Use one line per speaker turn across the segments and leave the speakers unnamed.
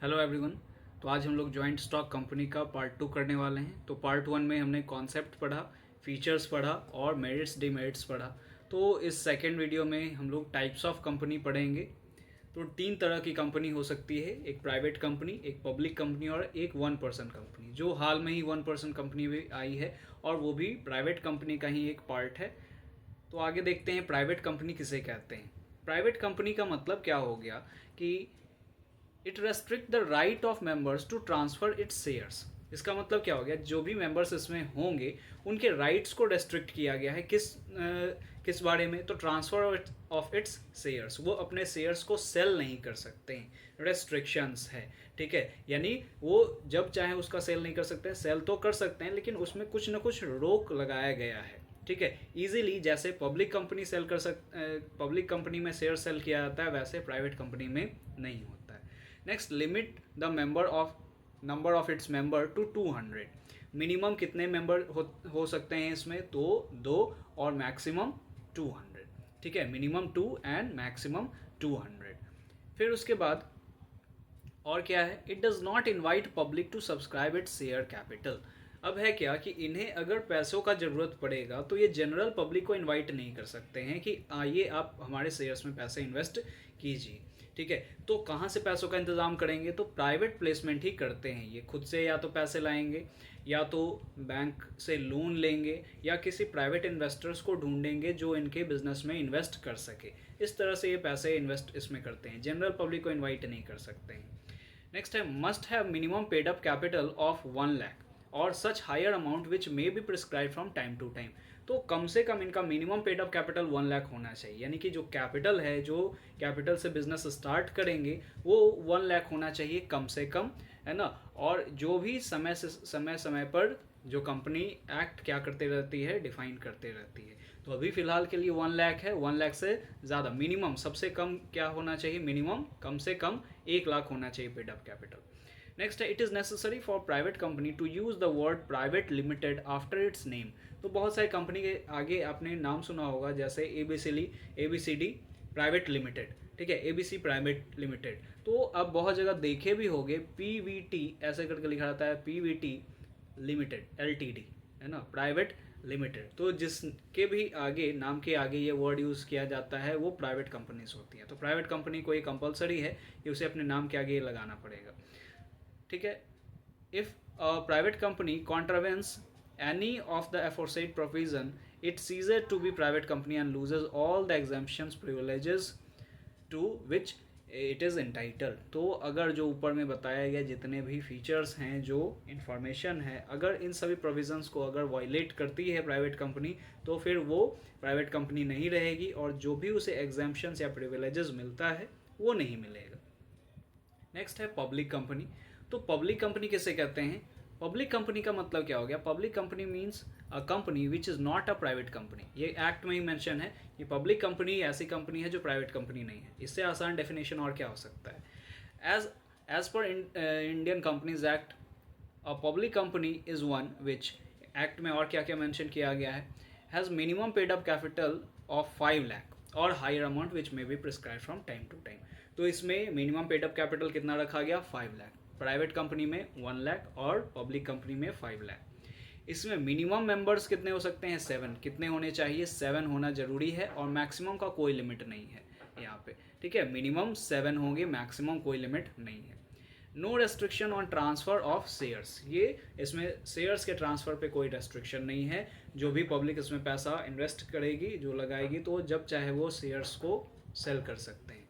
Hello everyone. तो आज हम लोग जॉइंट स्टॉक कंपनी का पार्ट 2 करने वाले हैं। तो पार्ट 1 में हमने कॉन्सेप्ट पढ़ा, फीचर्स पढ़ा और मेरिट्स डिमेरिट्स पढ़ा। तो इस सेकेंड वीडियो में हम लोग टाइप्स ऑफ कंपनी पढ़ेंगे। तो 3 तरह की कंपनी हो सकती है, एक प्राइवेट कंपनी, एक पब्लिक कंपनी और एक वन पर्सन कंपनी। जो हाल में ही वन पर्सन कंपनी भी आई है और वो भी प्राइवेट कंपनी का ही एक पार्ट है। तो आगे देखते हैं प्राइवेट कंपनी किसे कहते हैं। प्राइवेट कंपनी का मतलब क्या हो गया कि it restrict the right of members to transfer its shares. इसका मतलब क्या हो गया, जो भी मेंबर्स इसमें होंगे उनके राइट्स को रेस्ट्रिक्ट किया गया है। किस बारे में? तो ट्रांसफर ऑफ इट्स शेयर्स, वो अपने शेयर्स को सेल नहीं कर सकते हैं, रेस्ट्रिक्शंस है। ठीक है, यानी वो जब चाहे उसका सेल नहीं कर सकते हैं, सेल तो कर सकते हैं लेकिन उसमें कुछ ना कुछ रोक लगाया गया है। ठीक है, इजीली जैसे पब्लिक कंपनी सेल कर पब्लिक कंपनी में शेयर सेल किया जाता है, वैसे प्राइवेट कंपनी में नहीं होता है। Next, limit the number of its member to 200। Minimum कितने मेंबर हो सकते हैं इसमें? तो 2 और मैक्सिमम 200। ठीक है, मिनिमम 2 एंड मैक्सिमम 200। फिर उसके बाद और क्या है? It does not invite public to subscribe its share capital. अब है क्या कि इन्हें अगर पैसों का ज़रूरत पड़ेगा तो ये जनरल पब्लिक को इनवाइट नहीं कर सकते हैं कि आइए आप हमारे शेयर्स में पैसे इन्वेस्ट कीजिए। ठीक है, तो कहाँ से पैसों का इंतज़ाम करेंगे? तो प्राइवेट प्लेसमेंट ही करते हैं ये। खुद से या तो पैसे लाएंगे या तो बैंक से लोन लेंगे या किसी प्राइवेट इन्वेस्टर्स को ढूंढेंगे जो इनके बिजनेस में इन्वेस्ट कर सके। इस तरह से ये पैसे इन्वेस्ट इसमें करते हैं, जनरल पब्लिक को इन्वाइट नहीं कर सकते हैं। नेक्स्ट है, must have minimum paid up capital of 1 lakh और such higher amount which may be prescribe from time to time. तो कम से कम इनका minimum paid up capital 1 lakh होना चाहिए, यानी कि जो कैपिटल है, जो कैपिटल से बिजनेस स्टार्ट करेंगे वो 1 लाख होना चाहिए कम से कम, है ना। और जो भी समय समय पर जो कंपनी एक्ट क्या करते रहती है, डिफाइन करते रहती है। तो अभी फिलहाल के लिए 1 लाख है, 1 लाख से ज़्यादा मिनिमम, सबसे कम क्या होना चाहिए? मिनिमम कम से कम 1 लाख होना चाहिए पेड अप कैपिटल। नेक्स्ट है, it is necessary for private company to use the word private limited after its name. तो बहुत सारी कंपनी के आगे आपने नाम सुना होगा, जैसे ABCD प्राइवेट लिमिटेड। ठीक है, ABC प्राइवेट लिमिटेड। तो अब बहुत जगह देखे भी होंगे PVT ऐसे करके लिखा जाता है, PVT लिमिटेड LTD, है ना, प्राइवेट लिमिटेड। तो जिसके भी आगे, नाम के आगे ये वर्ड यूज़ किया जाता है वो प्राइवेट कंपनीज होती हैं। तो प्राइवेट कंपनी को ये कंपलसरी है कि उसे अपने नाम के आगे ये लगाना पड़ेगा। ठीक है, if private company contravenes any of the aforesaid provision it ceases to be private company and loses all the exemptions privileges to which it is entitled. तो अगर जो ऊपर में बताया गया जितने भी फीचर्स हैं, जो इन्फॉर्मेशन है, अगर इन सभी प्रोविजंस को अगर वायलेट करती है प्राइवेट कंपनी, तो फिर वो प्राइवेट कंपनी नहीं रहेगी और जो भी उसे एग्जाम्पशंस या प्रिविलेजेस मिलता है वो नहीं मिलेगा। नेक्स्ट है पब्लिक कंपनी। तो पब्लिक कंपनी किसे कहते हैं? पब्लिक कंपनी का मतलब क्या हो गया? Public company means a company which is not a private company. ये एक्ट में ही मेंशन है कि पब्लिक कंपनी ऐसी कंपनी है जो प्राइवेट कंपनी नहीं है। इससे आसान डेफिनेशन और क्या हो सकता है? As per Indian companies act, a public company is one which, act में और क्या क्या मेंशन किया गया है, has minimum paid up capital of 5 lakh और higher amount which may be prescribe from time to time. तो इसमें मिनिमम पेड अप कैपिटल कितना रखा गया? 5 लाख। प्राइवेट कंपनी में 1 लाख और पब्लिक कंपनी में 5 लाख। इसमें मिनिमम मेंबर्स कितने हो सकते हैं? 7। कितने होने चाहिए? 7 होना जरूरी है और मैक्सिमम का कोई लिमिट नहीं है यहाँ पे। ठीक है, मिनिमम 7 होंगे, मैक्सिमम कोई लिमिट नहीं है। No restriction on transfer of shares. ये इसमें शेयर्स के ट्रांसफ़र पे कोई रेस्ट्रिक्शन नहीं है। जो भी पब्लिक इसमें पैसा इन्वेस्ट करेगी, जो लगाएगी, तो जब चाहे वो शेयर्स को सेल कर सकते हैं।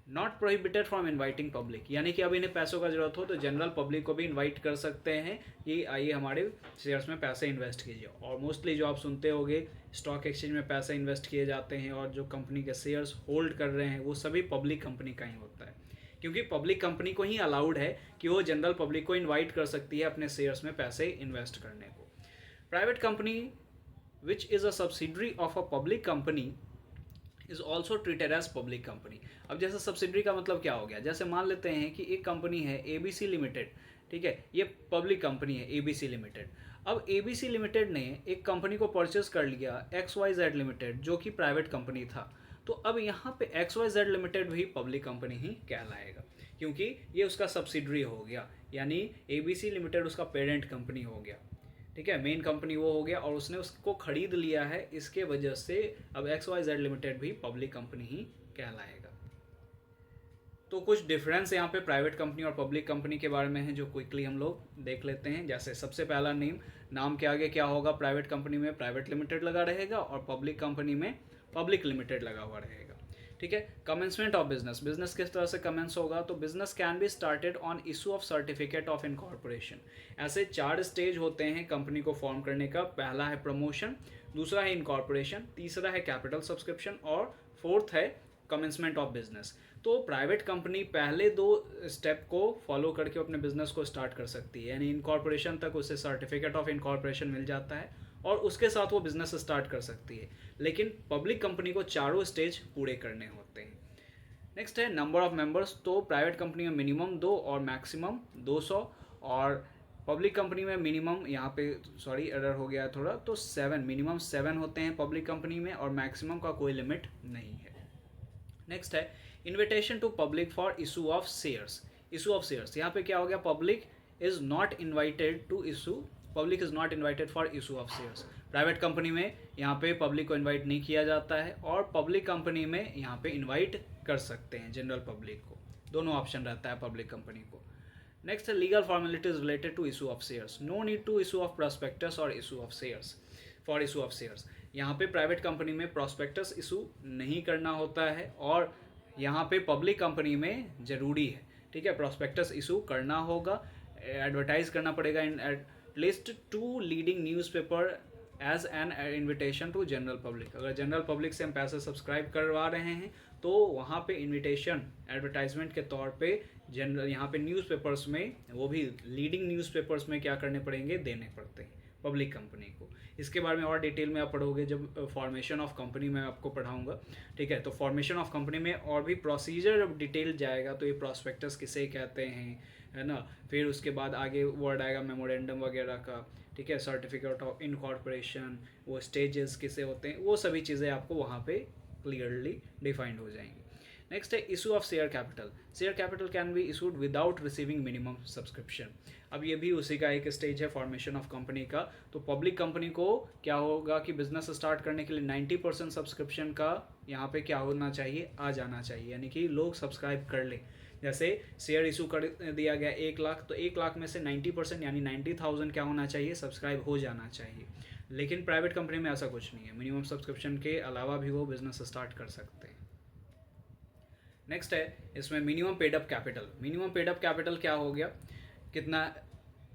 Not prohibited from inviting public, यानी कि अब इन्हें पैसों का जरूरत हो तो जनरल पब्लिक को भी इन्वाइट कर सकते हैं कि आइए हमारे शेयर्स में पैसे इन्वेस्ट कीजिए। और मोस्टली जो आप सुनते होंगे, स्टॉक एक्सचेंज में पैसे इन्वेस्ट किए जाते हैं और जो कंपनी के शेयर्स होल्ड कर रहे हैं वो सभी पब्लिक कंपनी का ही होता है, क्योंकि पब्लिक कंपनी को ही अलाउड है कि वो जनरल पब्लिक को इन्वाइट कर सकती है अपने शेयर्स में पैसे इन्वेस्ट करने को। Private company which is a subsidiary of a public company is also treated as public company. अब जैसे सब्सिडरी का मतलब क्या हो गया? जैसे मान लेते हैं कि एक कंपनी है ABC लिमिटेड। ठीक है, ये पब्लिक कंपनी है ABC लिमिटेड। अब ABC लिमिटेड ने एक कंपनी को परचेस कर लिया XYZ लिमिटेड, जो कि प्राइवेट कंपनी था। तो अब यहाँ पे XYZ लिमिटेड भी पब्लिक कंपनी ही कहलाएगा, क्योंकि ये उसका सब्सिडरी हो गया, यानी ABC लिमिटेड उसका पेरेंट कंपनी हो गया, ठीक है, मेन कंपनी वो हो गया और उसने उसको खरीद लिया है, इसके वजह से अब XYZ लिमिटेड भी पब्लिक कंपनी ही कहलाएगा। तो कुछ डिफरेंस यहाँ पे प्राइवेट कंपनी और पब्लिक कंपनी के बारे में है जो क्विकली हम लोग देख लेते हैं। जैसे सबसे पहला नाम के आगे क्या होगा, प्राइवेट कंपनी में प्राइवेट लिमिटेड लगा रहेगा और पब्लिक कंपनी में पब्लिक लिमिटेड लगा हुआ रहेगा, ठीक है। कमेंसमेंट ऑफ बिजनेस, बिजनेस किस तरह से कमेंस होगा, तो business can be started on issue of certificate of incorporation. ऐसे 4 स्टेज होते हैं कंपनी को फॉर्म करने का। पहला है प्रमोशन, दूसरा है इनकॉर्पोरेशन, तीसरा है कैपिटल सब्सक्रिप्शन और फोर्थ है कमेंसमेंट ऑफ बिजनेस। तो प्राइवेट कंपनी पहले 2 स्टेप को फॉलो करके अपने बिजनेस को स्टार्ट कर सकती है, यानी इनकॉर्पोरेशन तक उसे सर्टिफिकेट ऑफ इनकॉर्पोरेशन मिल जाता है और उसके साथ वो बिजनेस स्टार्ट कर सकती है। लेकिन पब्लिक कंपनी को चारों स्टेज पूरे करने होते हैं। नेक्स्ट है नंबर ऑफ मेंबर्स। तो प्राइवेट कंपनी में मिनिमम 2 और मैक्सिमम 200, और पब्लिक कंपनी में मिनिमम, यहाँ पे सॉरी एरर हो गया थोड़ा, तो 7, मिनिमम 7 होते हैं पब्लिक कंपनी में और मैक्सिमम का कोई लिमिट नहीं है। नेक्स्ट है invitation to public for issue of shares. Issue of shares, यहाँ पे क्या हो गया, public is not invited to issue, public is not invited for issue of shares. Private company में यहाँ पे पब्लिक को इन्वाइट नहीं किया जाता है और पब्लिक कंपनी में यहाँ पे इन्वाइट कर सकते हैं जनरल पब्लिक को, दोनों ऑप्शन रहता है पब्लिक कंपनी को। नेक्स्ट है legal formalities related to issue of shares. No need to issue of prospectus और issue of shares for issue of shares. यहाँ पे प्राइवेट कंपनी में प्रॉस्पेक्टस इशू नहीं करना होता है और यहाँ पे पब्लिक कंपनी में ज़रूरी है, ठीक है, प्रॉस्पेक्टस इशू करना होगा, एडवर्टाइज करना पड़ेगा in at least 2 leading newspaper as an invitation to general public. अगर जनरल पब्लिक से हम पैसे सब्सक्राइब करवा रहे हैं तो वहाँ पे इन्विटेशन एडवर्टाइजमेंट के तौर पे जनरल यहाँ पे न्यूज़पेपर्स में, वो भी लीडिंग न्यूज़पेपर्स में क्या करने पड़ेंगे, देने पड़ते हैं पब्लिक कंपनी को। इसके बारे में और डिटेल में आप पढ़ोगे जब फॉर्मेशन ऑफ कंपनी में आपको पढ़ाऊंगा, ठीक है। तो फॉर्मेशन ऑफ कंपनी में और भी प्रोसीजर जब डिटेल जाएगा तो ये प्रॉस्पेक्टस किसे कहते हैं, है ना, फिर उसके बाद आगे वर्ड आएगा मेमोरेंडम वगैरह का, ठीक है, सर्टिफिकेट ऑफ इनकॉर्पोरेशन, वो स्टेजेस किसे होते हैं, वो सभी चीज़ें आपको वहाँ पे क्लियरली डिफाइंड हो जाएंगी। नेक्स्ट है issue of share capital. Share capital can be issued without receiving minimum subscription. अब ये भी उसी का एक स्टेज है फॉर्मेशन ऑफ कंपनी का। तो पब्लिक कंपनी को क्या होगा कि बिजनेस स्टार्ट करने के लिए 90% सब्सक्रिप्शन का यहाँ पे क्या होना चाहिए, आ जाना चाहिए, यानी कि लोग सब्सक्राइब कर लें। जैसे शेयर इशू कर दिया गया 1 लाख, तो 1 लाख में से 90% यानी 90,000 क्या होना चाहिए, सब्सक्राइब हो जाना चाहिए। लेकिन प्राइवेट कंपनी में ऐसा कुछ नहीं है, मिनिमम सब्सक्रिप्शन के अलावा भी वो बिजनेस स्टार्ट कर सकते हैं। नेक्स्ट है इसमें minimum paid up capital. Minimum paid up capital क्या हो गया, कितना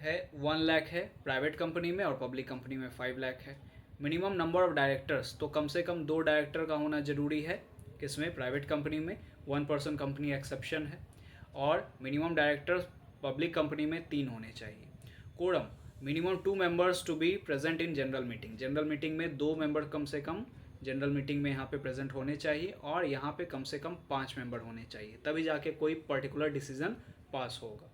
है, 1 लाख है प्राइवेट कंपनी में और पब्लिक कंपनी में 5 लाख है। मिनिमम नंबर ऑफ डायरेक्टर्स, तो कम से कम 2 डायरेक्टर का होना जरूरी है, किसमें, प्राइवेट कंपनी में, 1 पर्सन कंपनी एक्सेप्शन है, और मिनिमम डायरेक्टर्स पब्लिक कंपनी में 3 होने चाहिए। Quorum, minimum 2 members to be present in general meeting. General meeting में 2 मेंबर कम से कम जनरल मीटिंग में यहाँ पे प्रेजेंट होने चाहिए और यहाँ पे कम से कम 5 मेंबर होने चाहिए, तभी जाके कोई पर्टिकुलर डिसीजन पास होगा।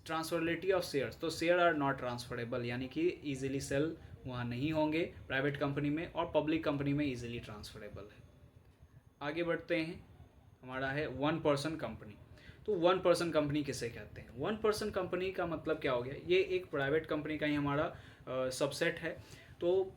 ट्रांसफरेबिलिटी ऑफ शेयर्स, तो शेयर आर नॉट ट्रांसफरेबल, यानी कि इजीली सेल वहाँ नहीं होंगे प्राइवेट कंपनी में, और पब्लिक कंपनी में इजीली ट्रांसफरेबल है। आगे बढ़ते हैं, हमारा है 1 पर्सन कंपनी। तो 1 पर्सन कंपनी किसे कहते हैं, 1 पर्सन कंपनी का मतलब क्या हो गया, ये एक प्राइवेट कंपनी का ही हमारा सबसेट है। तो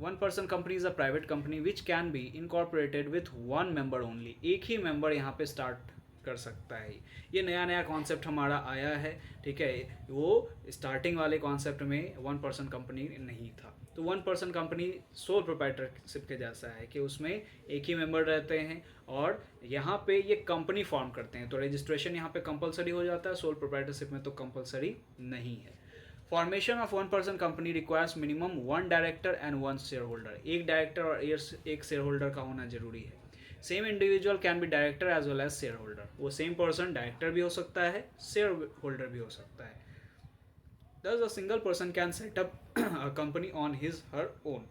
1 person company is a private company which can be incorporated with 1 member only. एक ही मेंबर यहाँ पे स्टार्ट कर सकता है। ये नया कॉन्सेप्ट हमारा आया है, ठीक है, वो स्टार्टिंग वाले कॉन्सेप्ट में 1 पर्सन कंपनी नहीं था। तो 1 पर्सन कंपनी सोल प्रोप्राइटरशिप के जैसा है कि उसमें एक ही मेंबर रहते हैं और यहाँ पे ये कंपनी फॉर्म करते हैं। तो रजिस्ट्रेशन यहाँ पे कंपलसरी हो जाता है, सोल प्रोप्राइटरशिप में तो कंपलसरी नहीं है। Formation of 1 person company requires minimum 1 director and 1 share holder. एक डायरेक्टर और एक शेयर होल्डर का होना जरूरी है। Same individual can be director as well as share holder. वो सेम पर्सन डायरेक्टर भी हो सकता है, शेयर होल्डर भी हो सकता है। Thus, a single person can set up a company on his her own.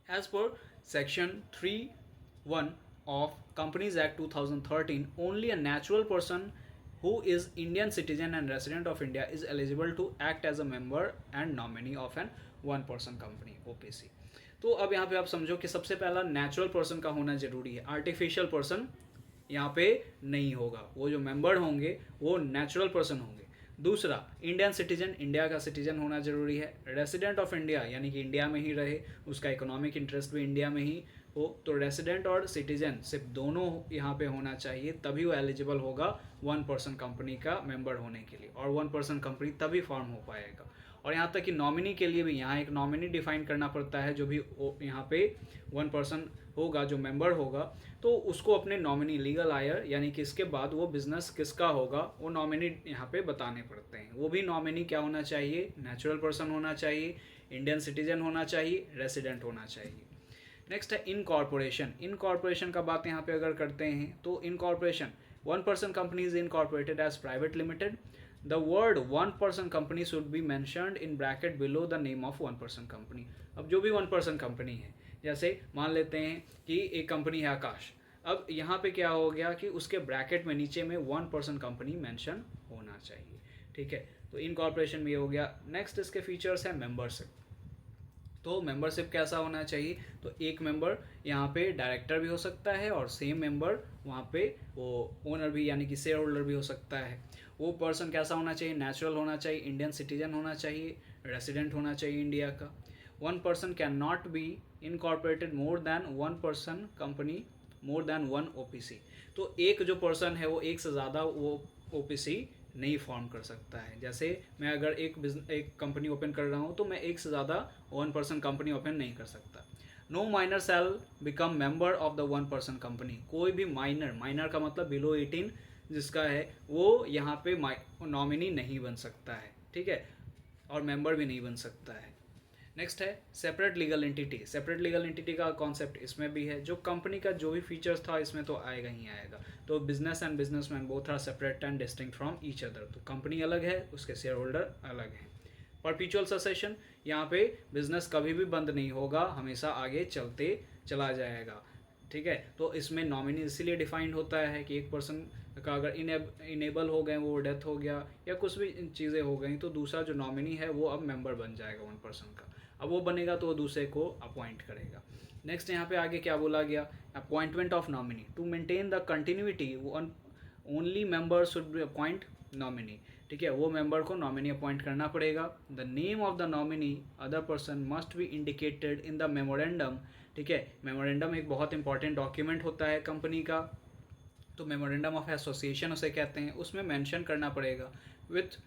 As per Section 3(1) of Companies Act 2013, only a natural person who is Indian citizen and resident of India is eligible to act as a member and nominee of an 1 person company (OPC). तो अब यहाँ पे आप समझो कि सबसे पहला natural person का होना जरूरी है, आर्टिफिशियल पर्सन यहाँ पे नहीं होगा। वो जो मेंबर होंगे वो नेचुरल पर्सन होंगे। दूसरा, इंडियन सिटीजन, इंडिया का सिटीजन होना जरूरी है। रेसिडेंट ऑफ इंडिया यानी कि इंडिया में ही रहे, उसका इकोनॉमिक इंटरेस्ट भी इंडिया में ही हो। तो रेसिडेंट और सिटीजन सिर्फ दोनों यहाँ पे होना चाहिए, तभी वो एलिजिबल होगा 1% कंपनी का मेंबर होने के लिए, और 1% कंपनी तभी फॉर्म हो पाएगा। और यहाँ तक कि नॉमिनी के लिए भी यहाँ एक नॉमिनी डिफाइन करना पड़ता है। जो भी यहाँ पे 1% होगा, जो मेंबर होगा, तो उसको अपने नॉमिनी, लीगल आयर यानी कि इसके बाद वो बिजनेस किसका होगा वो नॉमिनी यहाँ पे बताने पड़ते हैं। वो भी नॉमिनी क्या होना चाहिए, नेचुरल पर्सन होना चाहिए, इंडियन सिटीजन होना चाहिए, रेसिडेंट होना चाहिए। नेक्स्ट है इनकॉर्पोरेशन। इनकॉर्पोरेशन का बात यहाँ पे अगर करते हैं तो incorporation, 1% company is incorporated as private limited. The word 1% company should be mentioned in bracket below the name of 1% company. अब जो भी 1% कंपनी है, जैसे मान लेते हैं कि एक कंपनी है आकाश, अब यहाँ पे क्या हो गया कि उसके ब्रैकेट में नीचे में 1% कंपनी मेंशन होना चाहिए। ठीक है, तो इनकॉर्पोरेशन में ये हो गया। नेक्स्ट इसके फीचर्स है मेंबरशिप। तो मेंबरशिप कैसा होना चाहिए, तो एक मेंबर यहाँ पे डायरेक्टर भी हो सकता है और सेम मेंबर वहाँ पे वो ओनर भी यानी कि शेयर होल्डर भी हो सकता है। वो पर्सन कैसा होना चाहिए, नेचुरल होना चाहिए, इंडियन सिटीजन होना चाहिए, रेसिडेंट होना चाहिए इंडिया का। 1% can not be incorporated more than 1% company more than 1 OPC। तो एक जो पर्सन है वो एक से ज़्यादा वो OPC नहीं फॉर्म कर सकता है। जैसे मैं अगर एक कंपनी ओपन कर रहा हूँ तो मैं एक से ज़्यादा 1% कंपनी ओपन नहीं कर सकता। No minor shall become member of the 1% company. कोई भी माइनर का मतलब बिलो 18 जिसका है वो यहाँ पे नॉमिनी नहीं बन सकता है। ठीक है, और मेंबर भी नहीं बन सकता है। नेक्स्ट है separate legal entity. Separate legal entity का कॉन्सेप्ट इसमें भी है। जो कंपनी का जो भी फीचर्स था इसमें तो आएगा ही आएगा। तो business and businessman both are separate and distinct from each other. तो कंपनी अलग है, उसके शेयर होल्डर अलग है। परपीचुअल सक्सेशन, यहाँ पे बिजनेस कभी भी बंद नहीं होगा, हमेशा आगे चलते चला जाएगा। ठीक है, तो इसमें नॉमिनी इसीलिए डिफाइंड होता है कि एक पर्सन का अगर इनेबल हो गए, वो डेथ हो गया या कुछ भी चीज़ें हो गई, तो दूसरा जो नॉमिनी है वो अब मेंबर बन जाएगा 1% का। अब वो बनेगा तो वो दूसरे को अपॉइंट करेगा। नेक्स्ट यहाँ पे आगे क्या बोला गया, appointment of nominee. To maintain the continuity only member should be appoint nominee. ठीक है, वो मेंबर को नॉमिनी अपॉइंट करना पड़ेगा। The name of the nominee other person must be indicated in the memorandum. ठीक है, मेमोरेंडम एक बहुत इंपॉर्टेंट डॉक्यूमेंट होता है कंपनी का, तो मेमोरेंडम ऑफ एसोसिएशन उसे कहते हैं। उसमें मेंशन करना पड़ेगा with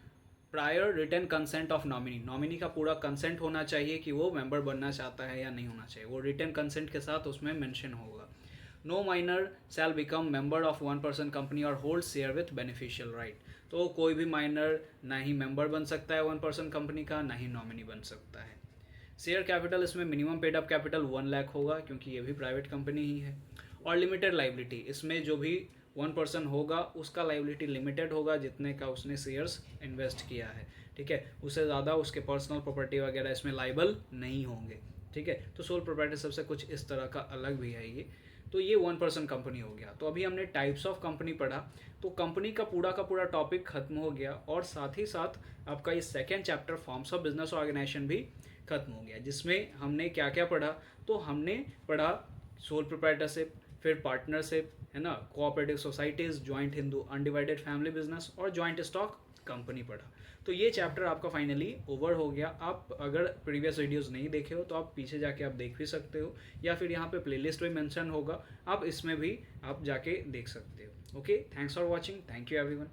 prior written consent of nominee. Nominee का पूरा कंसेंट होना चाहिए कि वो मेंबर बनना चाहता है या नहीं होना चाहिए, वो रिटन कंसेंट के साथ उसमें मेंशन होगा। No minor shall become member of 1% company और hold share with beneficial right. तो कोई भी माइनर ना ही मेंबर बन सकता है 1% कंपनी का, ना ही नॉमिनी बन सकता है। शेयर कैपिटल, इसमें minimum paid up capital 1 lakh होगा क्योंकि ये भी प्राइवेट कंपनी ही है। और लिमिटेड लाइबिलिटी, इसमें जो भी 1% होगा उसका लाइबिलिटी लिमिटेड होगा जितने का उसने शेयर्स इन्वेस्ट किया है। ठीक है, उससे ज़्यादा उसके पर्सनल प्रॉपर्टी वगैरह इसमें लाइबल नहीं होंगे। ठीक है, तो सोल प्रोप्राइटरशिप से कुछ इस तरह का अलग भी है ये। तो ये 1% कंपनी हो गया। तो अभी हमने टाइप्स ऑफ कंपनी पढ़ा, तो कंपनी का पूरा टॉपिक खत्म हो गया, और साथ ही साथ आपका ये second chapter forms of business organization भी खत्म हो गया, जिसमें हमने क्या क्या पढ़ा। तो हमने पढ़ा सोल प्रोप्राइटरशिप, फिर पार्टनरशिप, है ना, cooperative societies, joint Hindu undivided family business और जॉइंट स्टॉक कंपनी पढ़ा। तो ये चैप्टर आपका फाइनली ओवर हो गया। आप अगर प्रीवियस वीडियोस नहीं देखे हो तो आप पीछे जाके आप देख भी सकते हो, या फिर यहाँ पे प्लेलिस्ट में मेंशन होगा, आप इसमें भी आप जाके देख सकते हो। Okay, thanks for watching, thank you everyone.